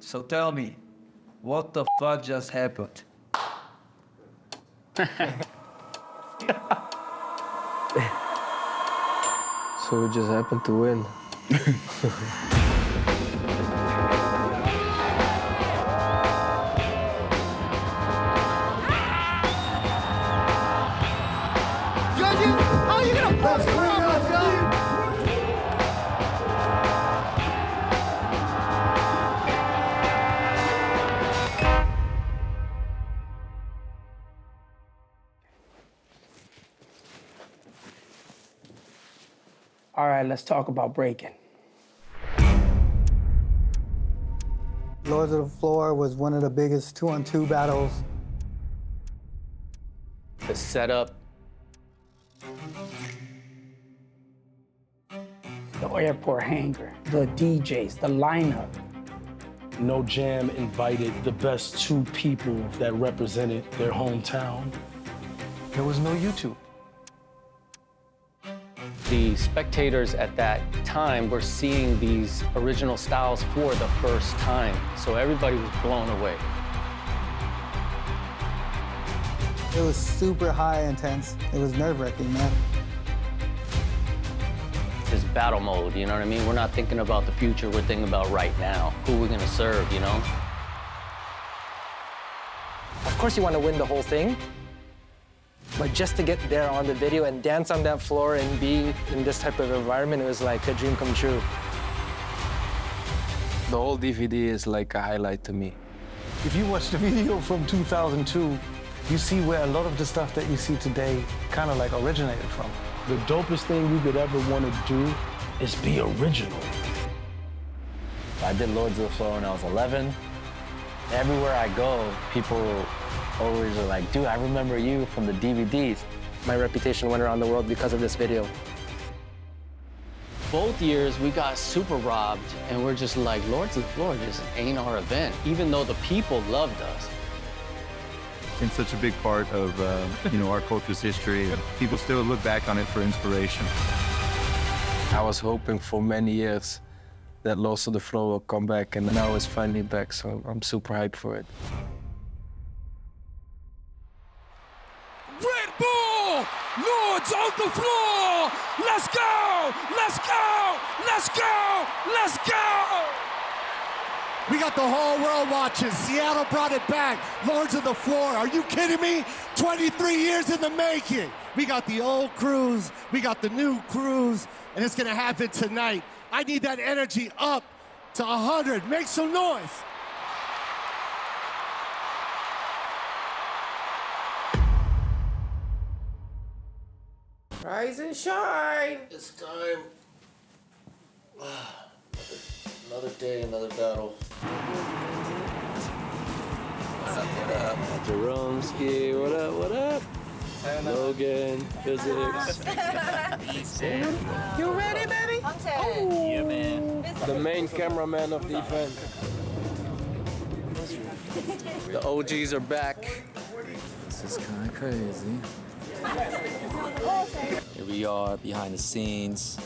So tell me, what the fuck just happened? So we just happened to win. Judges, how are you gonna post Crumbs, yo? All right, let's talk about breaking. Lords of the Floor was one of the biggest 2-on-2 battles. The setup. The airport hangar, the DJs, the lineup. No Jam invited the best two people that represented their hometown. There was no YouTube. The spectators at that time were seeing these original styles for the first time, so everybody was blown away. It was super high intense. It was nerve-wracking, man. It's battle mode, you know what I mean? We're not thinking about the future, we're thinking about right now. Who we're gonna serve, you know? Of course you want to win the whole thing, but just to get there on the video and dance on that floor and be in this type of environment, it was like a dream come true. The whole DVD is like a highlight to me. If you watch the video from 2002, you see where a lot of the stuff that you see today kind of like originated from. The dopest thing you could ever want to do is be original. I did Lords of the Floor when I was 11. Everywhere I go, people always are like, dude, I remember you from the DVDs. My reputation went around the world because of this video. Both years, we got super robbed, and we're just like, Lords of the Floor just ain't our event, even though the people loved us. It's such a big part of our culture's history. People still look back on it for inspiration. I was hoping for many years that Lords of the Floor will come back, and now it's finally back, so I'm super hyped for it. Redbull! Lords of the Floor! Let's go! Let's go! Let's go! Let's go! We got the whole world watching. Seattle brought it back. Lords of the Floor. Are you kidding me? 23 years in the making. We got the old crews. We got the new crews. And it's going to happen tonight. I need that energy up to 100. Make some noise. Rise and shine. It's time. Another day, another battle. What up? Jeromski, what up, what up? Logan, physics. You ready, baby? I'm Yeah, man. The main cameraman of the event. The OGs are back. This is kind of crazy. Here we are behind the scenes.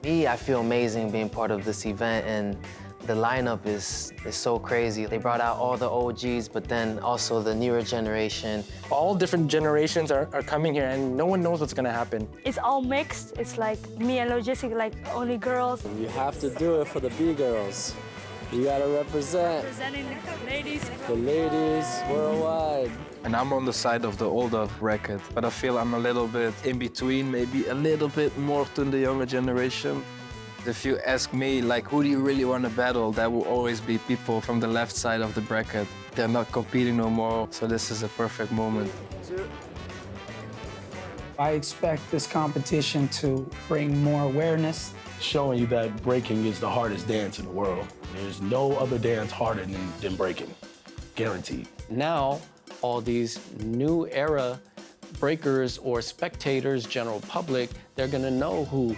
I feel amazing being part of this event, and the lineup is so crazy. They brought out all the OGs, but then also the newer generation. All different generations are coming here, and no one knows what's gonna happen. It's all mixed. It's like me and Logistx, like only girls. You have to do it for the B-girls. You gotta represent. Representing the ladies. The ladies worldwide. And I'm on the side of the older bracket, but I feel I'm a little bit in between, maybe a little bit more to the younger generation. If you ask me, like, who do you really want to battle, that will always be people from the left side of the bracket. They're not competing no more, so this is a perfect moment. I expect this competition to bring more awareness. Showing you that breaking is the hardest dance in the world. There's no other dance harder than breaking, guaranteed. Now, all these new era breakers or spectators, general public, they're gonna know who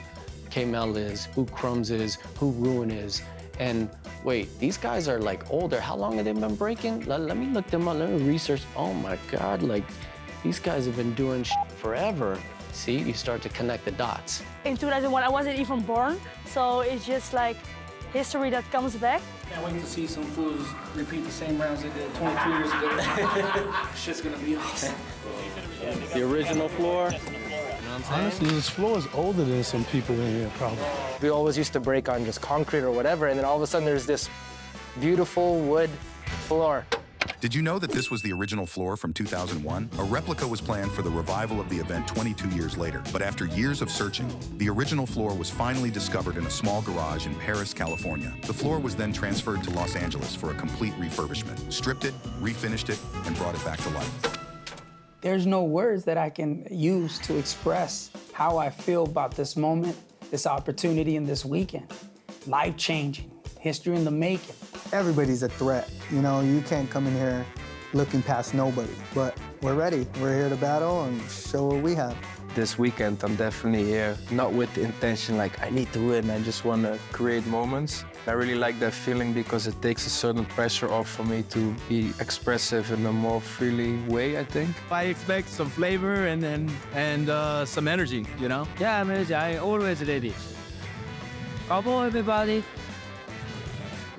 K-Mel is, who Crumbs is, who Ruen is. And wait, these guys are like older. How long have they been breaking? Let me look them up, let me research. Oh my God, like these guys have been doing shit forever. See, you start to connect the dots. In 2001, I wasn't even born, so it's just like history that comes back. Can't wait to see some fools repeat the same rounds they did 22 years ago. Shit's gonna be awesome. The original floor. Honestly, this floor is older than some people in here, probably. We always used to break on just concrete or whatever, and then all of a sudden there's this beautiful wood floor. Did you know that this was the original floor from 2001? A replica was planned for the revival of the event 22 years later. But after years of searching, the original floor was finally discovered in a small garage in Paris, California. The floor was then transferred to Los Angeles for a complete refurbishment. Stripped it, refinished it, and brought it back to life. There's no words that I can use to express how I feel about this moment, this opportunity, and this weekend. Life-changing, history in the making. Everybody's a threat. You know, you can't come in here looking past nobody. But we're ready. We're here to battle and show what we have. This weekend, I'm definitely here, not with the intention like, I need to win, I just want to create moments. I really like that feeling because it takes a certain pressure off for me to be expressive in a more freely way, I think. I expect some flavor and some energy, you know? Yeah, I'm always ready. Bravo, everybody.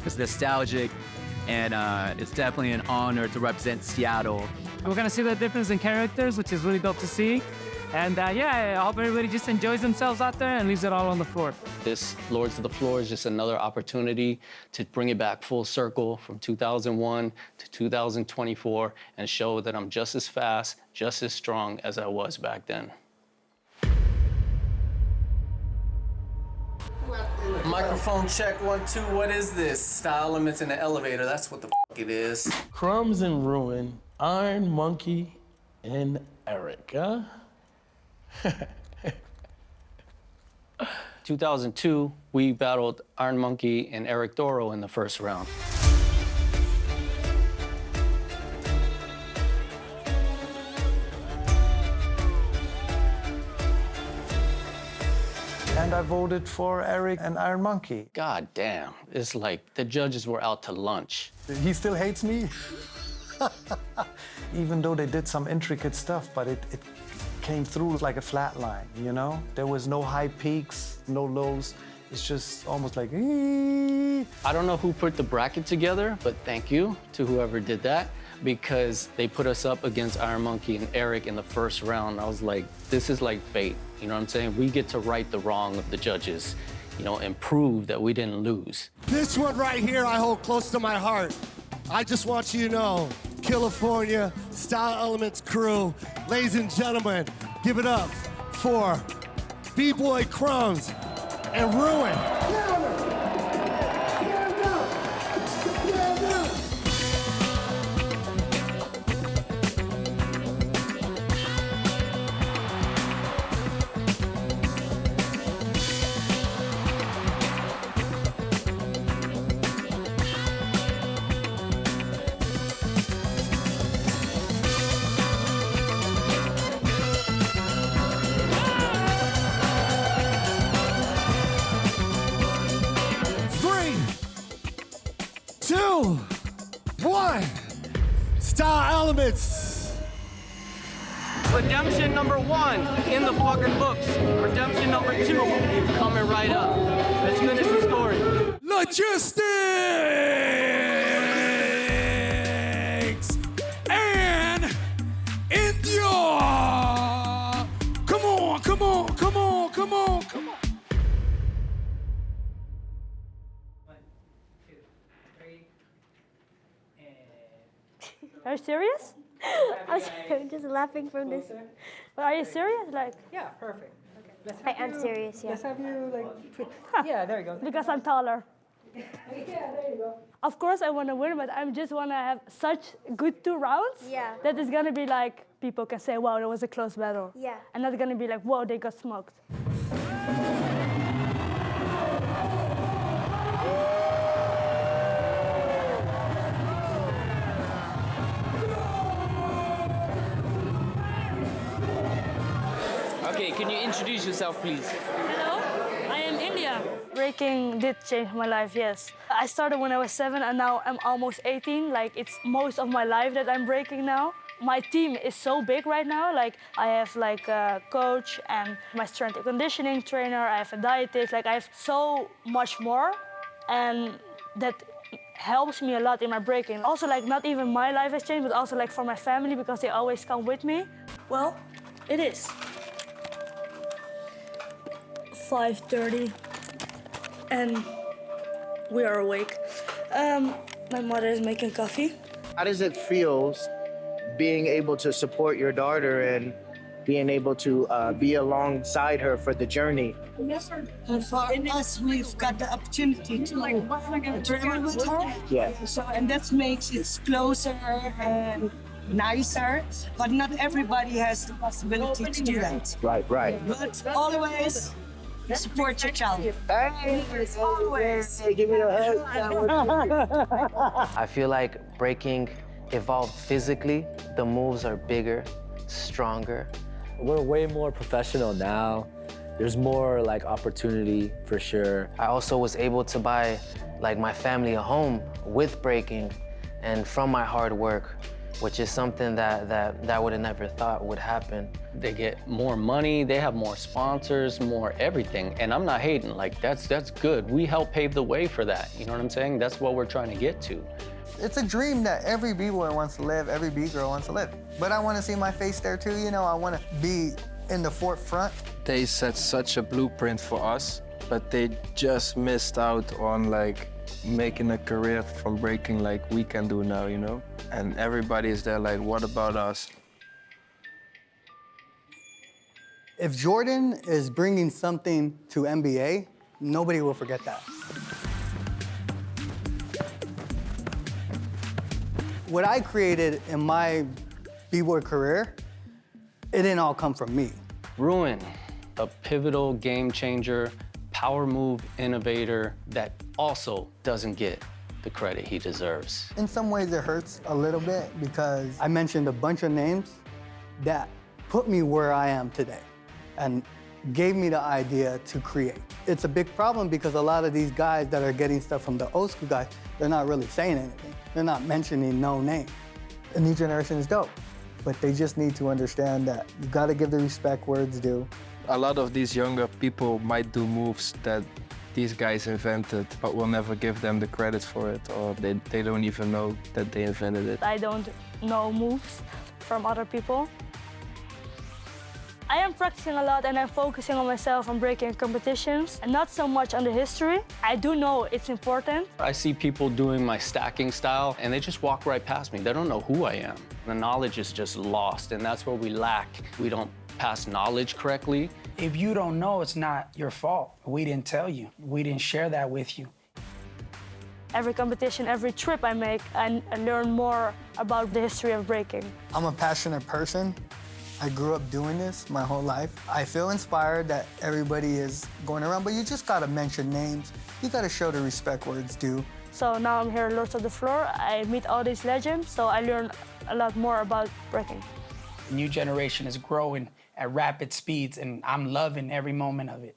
It's nostalgic, and it's definitely an honor to represent Seattle. We're gonna see the difference in characters, which is really dope to see. And yeah, I hope everybody just enjoys themselves out there and leaves it all on the floor. This Lords of the Floor is just another opportunity to bring it back full circle from 2001 to 2024 and show that I'm just as fast, just as strong as I was back then. Microphone check, 1, 2, what is this? Style Elements in the elevator, that's what the f it is. Crumbs and Ruen, Iron Monkey and Eric, huh? 2002, we battled Iron Monkey and Eric Doro in the first round. And I voted for Eric and Iron Monkey. God damn, it's like the judges were out to lunch. He still hates me? Even though they did some intricate stuff, but it came through like a flat line, you know? There was no high peaks, no lows. It's just almost like, ee. I don't know who put the bracket together, but thank you to whoever did that, because they put us up against Iron Monkey and Eric in the first round. I was like, this is like fate, you know what I'm saying? We get to right the wrong of the judges, you know, and prove that we didn't lose. This one right here I hold close to my heart. I just want you to know, California Style Elements crew, ladies and gentlemen, give it up for B-Boy Crumbs and Ruen. Style Elements. Redemption number 1 in the fucking books. Redemption number 2 coming right up. Let's finish the story. Logistx and India. Come on, come on, come on, come on, come on. 1, 2, 3, and... Are you serious? I'm just laughing from this. But are you serious? Like, Yeah, perfect. Okay. I am serious, yeah. Let's have you, like, yeah, there you go. Because I'm taller. Yeah, there you go. Of course I want to win, but I just want to have such good 2 rounds that it's going to be like, people can say, wow, that was a close battle. Yeah. And not going to be like, whoa, they got smoked. Okay, can you introduce yourself, please? Hello, I am India. Breaking did change my life, yes. I started when I was 7 and now I'm almost 18. Like, it's most of my life that I'm breaking now. My team is so big right now. Like I have like a coach and my strength and conditioning trainer. I have a dietist. Like I have so much more, and that helps me a lot in my breaking. Also, like not even my life has changed, but also like for my family because they always come with me. Well, it is 5:30, and we are awake. My mother is making coffee. How does it feel being able to support your daughter and being able to be alongside her for the journey? And for us, we've got the opportunity to travel with her. Yeah. So, and that makes it closer and nicer, but not everybody has the possibility to do that. Right, right. But always support your child. Always. Give me a hug. I feel like breaking evolved physically. The moves are bigger, stronger. We're way more professional now. There's more like opportunity for sure. I also was able to buy like my family a home with breaking and from my hard work, which is something that I would have never thought would happen. They get more money, they have more sponsors, more everything. And I'm not hating, like that's good. We help pave the way for that. You know what I'm saying? That's what we're trying to get to. It's a dream that every B-boy wants to live, every B-girl wants to live. But I want to see my face there too, you know? I want to be in the forefront. They set such a blueprint for us, but they just missed out on like making a career from breaking like we can do now, you know? And everybody is there like, what about us? If Jordan is bringing something to NBA, nobody will forget that. What I created in my B-boy career, it didn't all come from me. Ruen, a pivotal game changer, power move innovator that also doesn't get the credit he deserves. In some ways, it hurts a little bit because I mentioned a bunch of names that put me where I am today and gave me the idea to create. It's a big problem because a lot of these guys that are getting stuff from the old school guys, they're not really saying anything. They're not mentioning no name. The new generation is dope, but they just need to understand that you gotta give the respect where it's due. A lot of these younger people might do moves that these guys invented, but we'll never give them the credit for it, or they don't even know that they invented it. I don't know moves from other people. I am practicing a lot and I'm focusing on myself on breaking competitions and not so much on the history. I do know it's important. I see people doing my stacking style and they just walk right past me. They don't know who I am. The knowledge is just lost, and that's where we lack. We don't pass knowledge correctly. If you don't know, it's not your fault. We didn't tell you. We didn't share that with you. Every competition, every trip I make, I learn more about the history of breaking. I'm a passionate person. I grew up doing this my whole life. I feel inspired that everybody is going around, but you just gotta mention names. You gotta show the respect where it's due. So now I'm here at Lords of the Floor. I meet all these legends, so I learn a lot more about breaking. The new generation is growing at rapid speeds, and I'm loving every moment of it.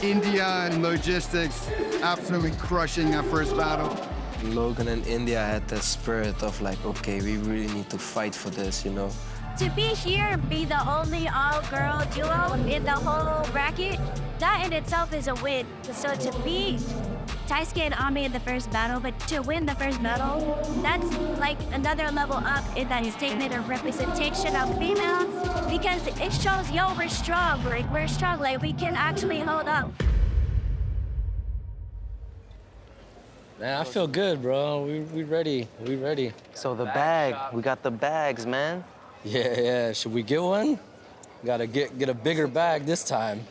India and Logistx absolutely crushing that first battle. Logan and India had that spirit of like, okay, we really need to fight for this, you know? To be here and be the only all-girl duo in the whole bracket, that in itself is a win. So to beat Taisuke and Ami in the first battle, but to win the first battle, that's like another level up in that statement of representation of females, because it shows, yo, we're strong, we're strong, like we can actually hold up. Man, I feel good, bro. We ready. We ready. So the bag, we got the bags, man. Yeah. Should we get one? Gotta get a bigger bag this time.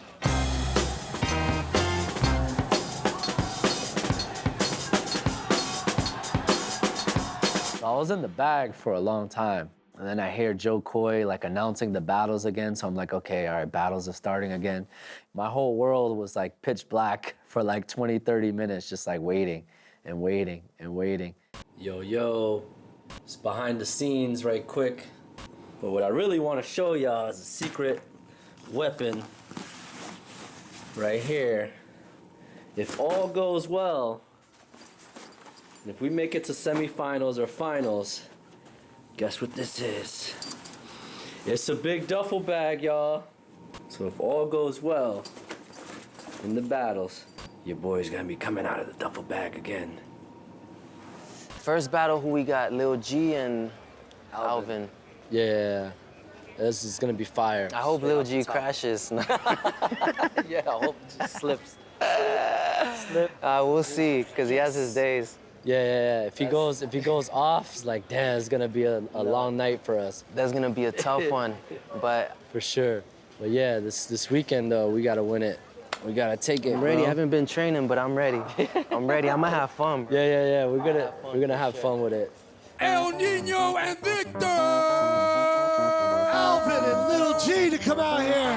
I was in the bag for a long time. And then I hear Joe Coy like announcing the battles again. So I'm like, okay, all right, battles are starting again. My whole world was like pitch black for like 20, 30 minutes, just like waiting. and waiting and waiting. Yo, it's behind the scenes right quick. But what I really want to show y'all is a secret weapon right here. If all goes well, and if we make it to semifinals or finals, guess what this is? It's a big duffel bag, y'all. So if all goes well in the battles, your boy's gonna be coming out of the duffel bag again. First battle, who we got? Lil G and Alvin. Yeah, this is gonna be fire. I hope Lil G crashes. Yeah, I hope it just slips. We'll see, cause he has his days. Yeah. If he goes off, it's like, damn, it's gonna be a long night for us. That's gonna be a tough one, but for sure. But yeah, this weekend though, we gotta win it. We gotta take it. I'm ready. Bro. I haven't been training, but I'm ready. I'm ready. I'm gonna have fun. Yeah. We're gonna have fun with it. El Nino and Victor! Alvin and Little G to come out here.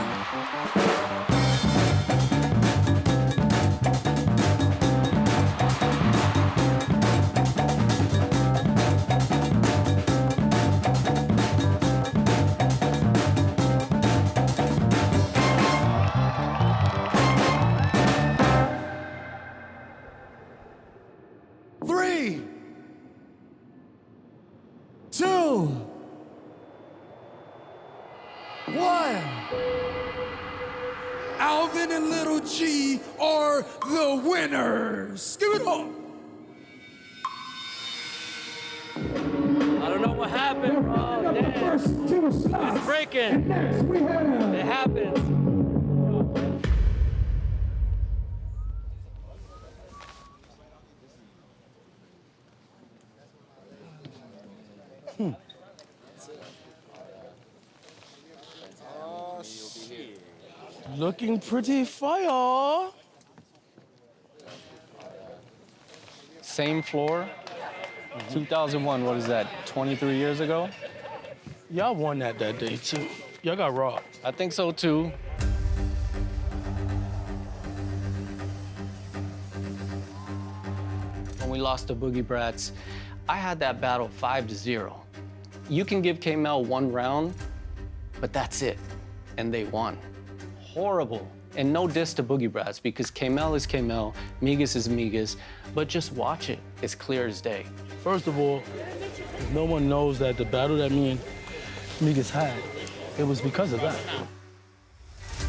Three, 2, 1. Alvin and Little G are the winners. Give it up. I don't know what happened, bro. Damn. It's breaking. It happens. Looking pretty fire. Same floor, 2001, what is that, 23 years ago? Y'all won that day too. Y'all got robbed. I think so too. When we lost to Boogie Brats, I had that battle 5-0. You can give K-Mel one round, but that's it. And they won. Horrible. And no diss to Boogie Brats, because K-Mel is K-Mel, Migas is Migas, but just watch it. It's clear as day. First of all, if no one knows that the battle that me and Migas had, it was because of that.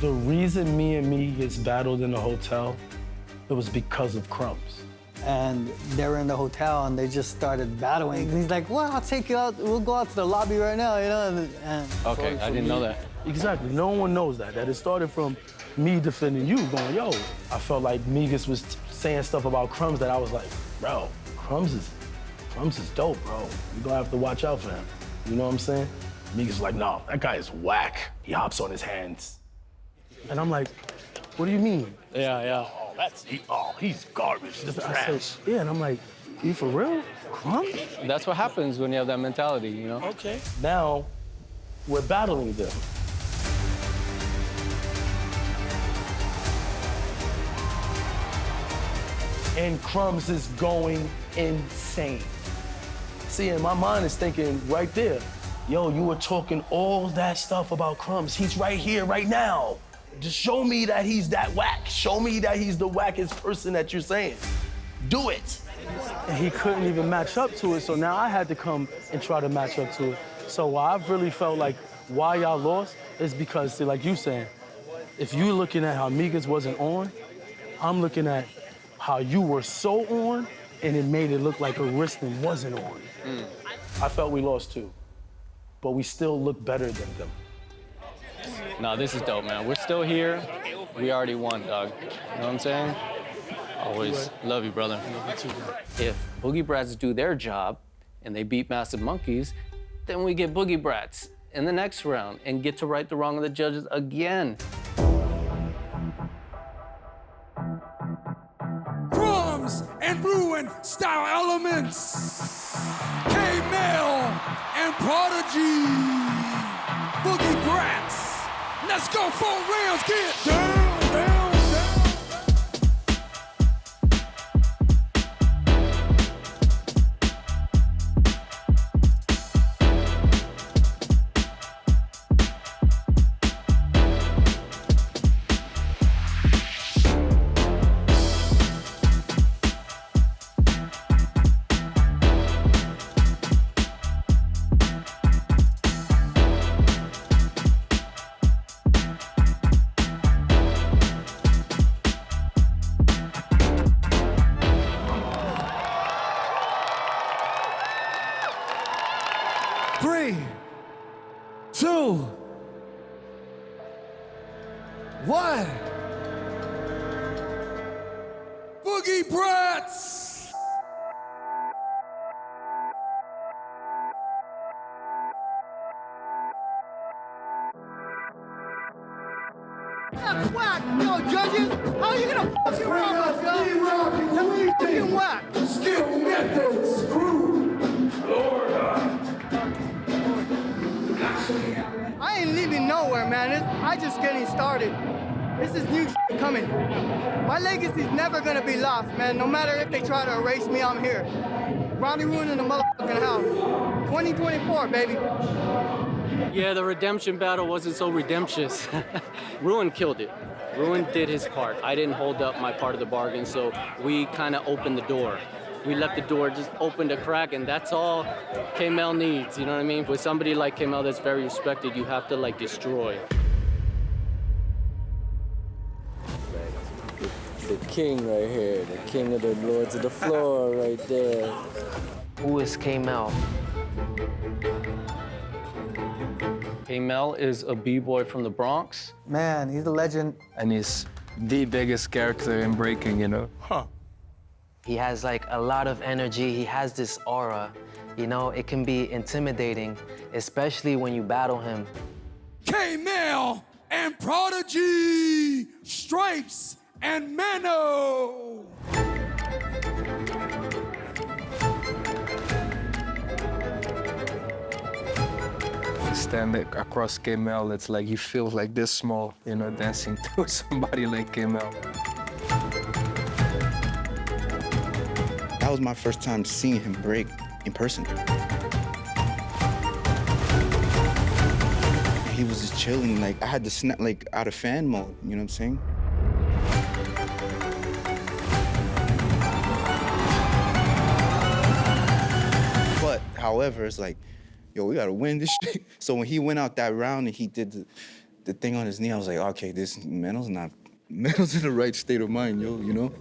The reason me and Migas battled in the hotel, it was because of Crumbs. And they were in the hotel and they just started battling. And he's like, well, I'll take you out, we'll go out to the lobby right now, you know? And Okay, I didn't know that. Exactly, no one knows that it started from me defending you, going, yo. I felt like Migas was saying stuff about Crumbs that I was like, bro, Crumbs is dope, bro. You're gonna have to watch out for him. You know what I'm saying? Migas was like, no, that guy is whack. He hops on his hands. And I'm like, what do you mean? Yeah. He's garbage. This is trash. Yeah, and I'm like, you for real? Crumbs? That's what happens when you have that mentality, you know? Okay. Now, we're battling them. And Crumbs is going insane. See, and my mind is thinking right there, yo, you were talking all that stuff about Crumbs. He's right here, right now. Just show me that he's that whack. Show me that he's the wackest person that you're saying. Do it. And he couldn't even match up to it, so now I had to come and try to match up to it. So I've really felt like why y'all lost is because, see, like you saying, if you're looking at how Migas wasn't on, I'm looking at how you were so on, and it made it look like Ariston wasn't on. I felt we lost too, but we still look better than them. No, this is dope, man. We're still here. We already won, dog. You know what I'm saying? Always love you, brother. If Boogie Brats do their job and they beat Massive Monkeys, then we get Boogie Brats in the next round and get to right the wrong of the judges again. Crumbs and Ruen style elements. K-Mel and Prodigy. Boogie Brats. Let's go 4 rounds. Get down, down, down. 1. Boogie Brats! That's whack, yo, judges. How are you gonna fucking rock us, yo? That's fucking whack. Skill Methods Group, Florida. I ain't leaving nowhere, man. I just getting started. This is new shit coming. My legacy's never gonna be lost, man. No matter if they try to erase me, I'm here. Ruen in the motherfucking house. 2024, baby. Yeah, the redemption battle wasn't so redemptious. Ruen killed it. Ruen did his part. I didn't hold up my part of the bargain, so we kind of opened the door. We left the door just open to crack, and that's all K-Mel needs, you know what I mean? With somebody like K-Mel that's very respected, you have to, like, destroy. The king right here, the king of the lords of the floor right there. Who is K-Mel? K-Mel is a b-boy from the Bronx. Man, he's a legend. And he's the biggest character in breaking, you know? Huh. He has like a lot of energy. He has this aura. You know, it can be intimidating, especially when you battle him. K-Mel and Prodigy, Stripes and Menno. Standing across K-Mel, it's like he feels like this small, you know, dancing to somebody like K-Mel. That was my first time seeing him break in person. He was just chilling, like I had to snap like out of fan mode, you know what I'm saying? But however, it's like, yo, we gotta win this shit. So when he went out that round and he did the thing on his knee, I was like, okay, this Menno's in the right state of mind, yo, you know?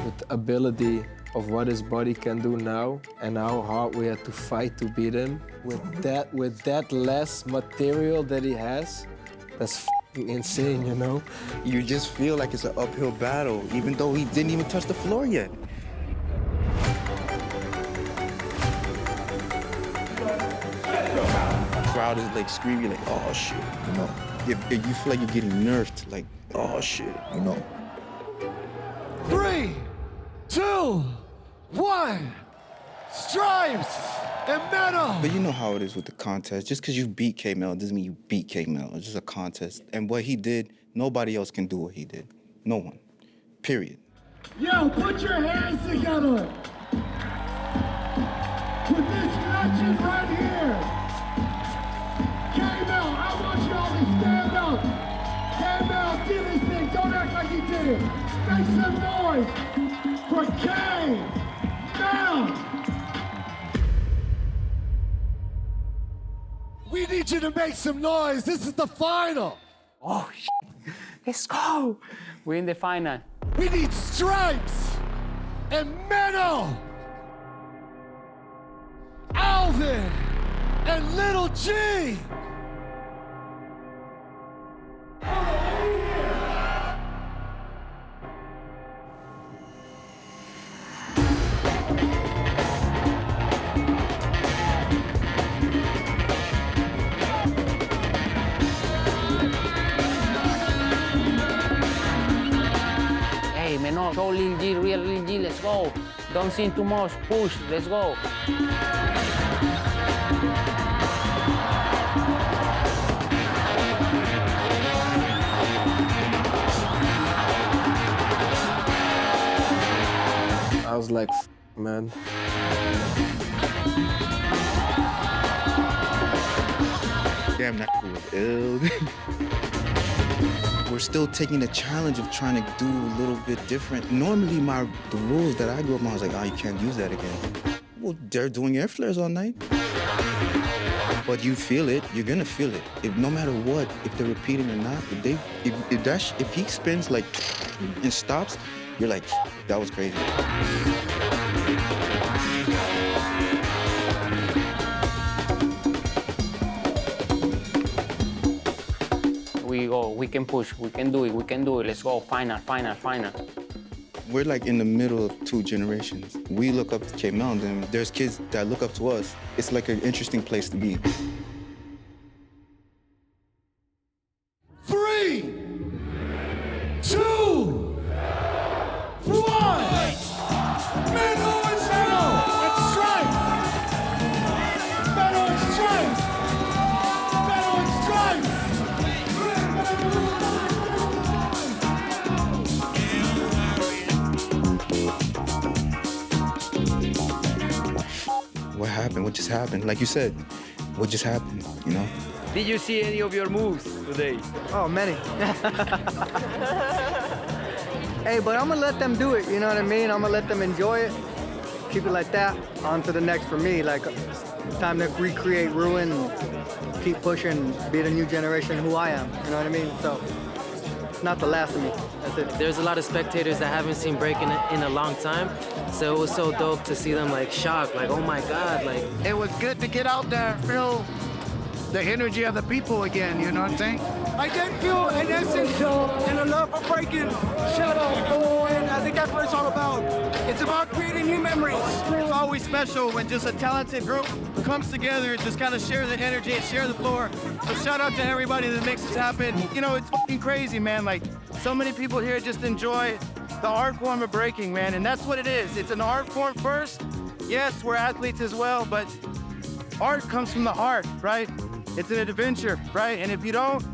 With the ability of what his body can do now and how hard we had to fight to beat him, with that less material that he has, that's f***ing insane, you know? You just feel like it's an uphill battle, even though he didn't even touch the floor yet. The crowd is like screaming, like, oh shit, you know? If you feel like you're getting nerfed, like, oh shit, you know? 3, 2, 1, Stripes and Menno. But you know how it is with the contest. Just because you beat K-Mel doesn't mean you beat K-Mel. It's just a contest. And what he did, nobody else can do what he did. No one. Period. Yo, put your hands together. With this legend right here. K-Mel, I want y'all to stand up. K-Mel did his thing. Don't act like he did it. Make some noise for K-Mel. We need you to make some noise. This is the final. Oh, shit. Let's go. We're in the final. We need Stripes and Menno, Alvin and Little G. Hey, Menno, show Lil G, real Lil G, let's go. Don't sing too much, push, let's go. I was like, man. Damn, that was ill. We're still taking the challenge of trying to do a little bit different. Normally, the rules that I grew up on, I was like, oh, you can't use that again. Well, they're doing air flares all night. But you feel it, you're gonna feel it. If no matter what, if they're repeating or not, if he spins like and stops, you're like, that was crazy. We go, we can push, we can do it, let's go, final. We're like in the middle of two generations. We look up to K-Mel, and then there's kids that look up to us. It's like an interesting place to be. 3, 2, 1. Menno and Menno. It's strike. Menno and strike. Menno and strike. What happened? What just happened? Like you said, what just happened, you know? Did you see any of your moves today? Oh, many. Hey, but I'm gonna let them do it, you know what I mean? I'm gonna let them enjoy it. Keep it like that. On to the next for me. Like, time to recreate Ruen and keep pushing, be the new generation who I am, you know what I mean? So, it's not the last of me. That's it. There's a lot of spectators that haven't seen breaking in a long time, so it was so dope to see them like shocked, like, oh my God, like. It was good to get out there and feel the energy of the people again, you know what I'm saying? I did feel an essence and a love for breaking showdown, and I think that's what it's all about. It's about creating new memories. It's always special when just a talented group comes together and just kind of share the energy and share the floor. So shout out to everybody that makes this happen. You know, it's fucking crazy, man. Like, so many people here just enjoy the art form of breaking, man, and that's what it is. It's an art form first. Yes, we're athletes as well, but art comes from the heart, right? It's an adventure, right? And if you don't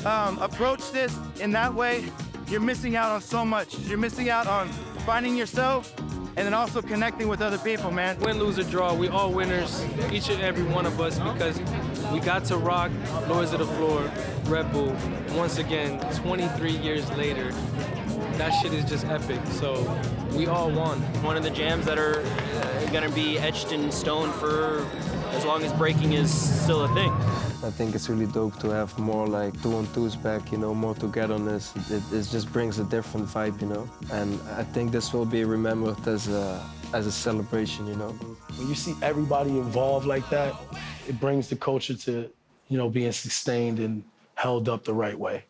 approach this in that way, you're missing out on so much. You're missing out on finding yourself and then also connecting with other people, man. Win, lose, or draw, we all winners, each and every one of us, because we got to rock Lords of the Floor, Red Bull, once again, 23 years later. That shit is just epic, so we all won. One of the jams that are gonna be etched in stone for as long as breaking is still a thing. I think it's really dope to have more like 2-on-2s back, you know, more togetherness. It just brings a different vibe, you know. And I think this will be remembered as a celebration, you know. When you see everybody involved like that, it brings the culture to, you know, being sustained and held up the right way.